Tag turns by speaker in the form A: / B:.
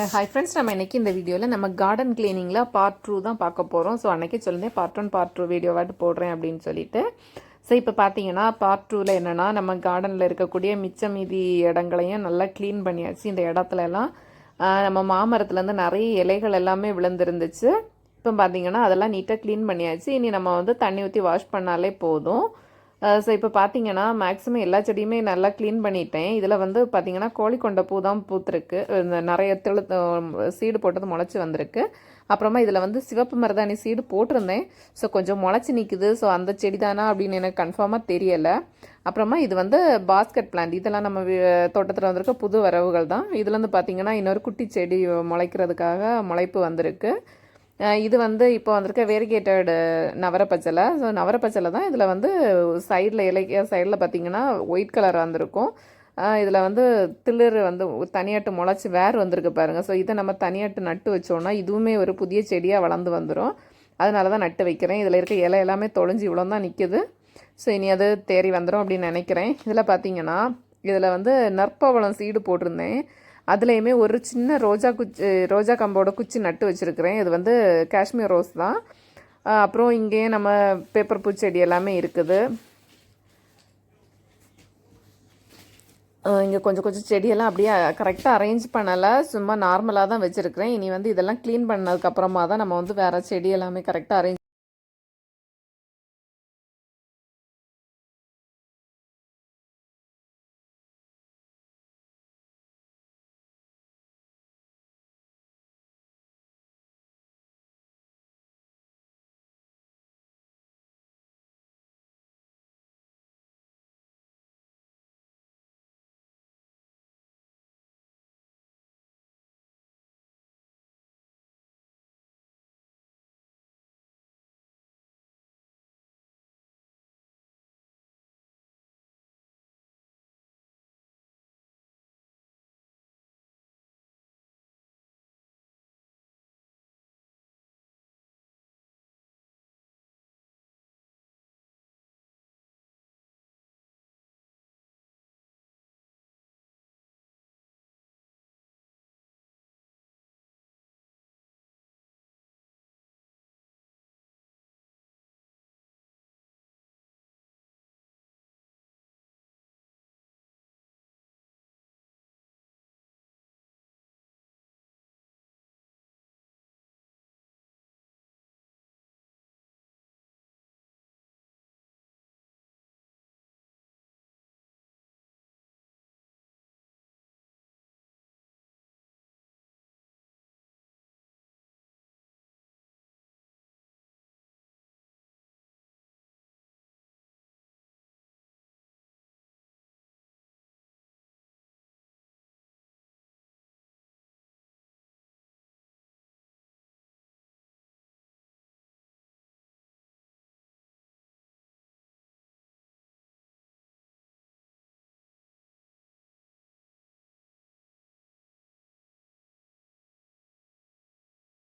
A: Hi friends, நம்ம இன்றைக்கி இந்த வீடியோவில் நம்ம கார்டன் கிளீனிங்கில் பார்ட் 2 தான் பார்க்க போகிறோம். ஸோ அன்றைக்கி சொல்லியிருந்தேன் பார்ட் 1 பார்ட் 2 வீடியோவாட்டு போடுறேன் அப்படின்னு சொல்லிட்டு. ஸோ இப்போ பார்த்தீங்கன்னா பார்ட் 2ல் என்னென்னா, நம்ம கார்டனில் இருக்கக்கூடிய மிச்ச மீதி இடங்களையும் நல்லா க்ளீன் பண்ணியாச்சு. இந்த இடத்துலலாம் நம்ம மாமரத்துலேருந்து நிறைய இலைகள் எல்லாமே விழுந்துருந்துச்சு. இப்போ பார்த்தீங்கன்னா அதெல்லாம் நீட்டாக க்ளீன் பண்ணியாச்சு. இனி நம்ம வந்து தண்ணி ஊற்றி வாஷ் பண்ணாலே போதும். ஸோ இப்போ பார்த்தீங்கன்னா மேக்ஸிமம் எல்லா செடியுமே நல்லா க்ளீன் பண்ணிட்டேன். இதில் வந்து பார்த்தீங்கன்னா கோழிக்கொண்ட பூ தான் பூத்துருக்கு. இந்த நிறைய சீடு போட்டது முளைச்சி வந்திருக்கு. அப்புறமா இதில் வந்து சிவப்பு மருதாணி சீடு போட்டிருந்தேன். ஸோ கொஞ்சம் முளைச்சி நிற்குது. ஸோ அந்த செடி தானா அப்படின்னு எனக்கு கன்ஃபார்மாக தெரியலை. அப்புறமா இது வந்து பாஸ்கெட் பிளான்ட். இதெல்லாம் நம்ம தோட்டத்தில் வந்திருக்க புது வரவுகள் தான். இதுலேருந்து பார்த்தீங்கன்னா இன்னொரு குட்டி செடி முளைக்கிறதுக்காக முளைப்பு வந்திருக்கு. இது வந்து இப்போ வந்திருக்க வேரிகேட்டடு நவரப்பச்சலை. ஸோ நவரப்பச்சலை தான் இதில் வந்து சைடில் இலைக்கிய சைடில் பார்த்திங்கன்னா ஒயிட் கலர் வந்திருக்கும். இதில் வந்து திளிர் வந்து தனியாட்டு முளைச்சி வேர் வந்திருக்கு பாருங்கள். ஸோ இதை நம்ம தனியாட்டு நட்டு வச்சோன்னா இதுவுமே ஒரு புதிய செடியாக வளர்ந்து வந்துடும். அதனால தான் நட்டு வைக்கிறேன். இதில் இருக்க இலை எல்லாமே தொலைஞ்சி இவ்வளோ தான் நிற்கிது. ஸோ இனி அது தேறி வந்துடும் அப்படின்னு நினைக்கிறேன். இதில் பார்த்திங்கன்னா இதில் வந்து நற்பவளம் சீடு போட்டிருந்தேன். அதுலேயுமே ஒரு சின்ன ரோஜா கம்போட குச்சி நட்டு வச்சுருக்கிறேன். இது வந்து காஷ்மீர் ரோஸ் தான். அப்புறம் இங்கேயே நம்ம பேப்பர் பூச்செடி எல்லாமே இருக்குது. இங்கே கொஞ்சம் கொஞ்சம் செடியெல்லாம் அப்படியே கரெக்டாக அரேஞ்ச் பண்ணலை, சும்மா நார்மலாக தான் வச்சுருக்கிறேன். இனி வந்து இதெல்லாம் க்ளீன் பண்ணதுக்கப்புறமா தான் நம்ம வந்து வேறு செடி எல்லாமே கரெக்டாக அரேஞ்ச்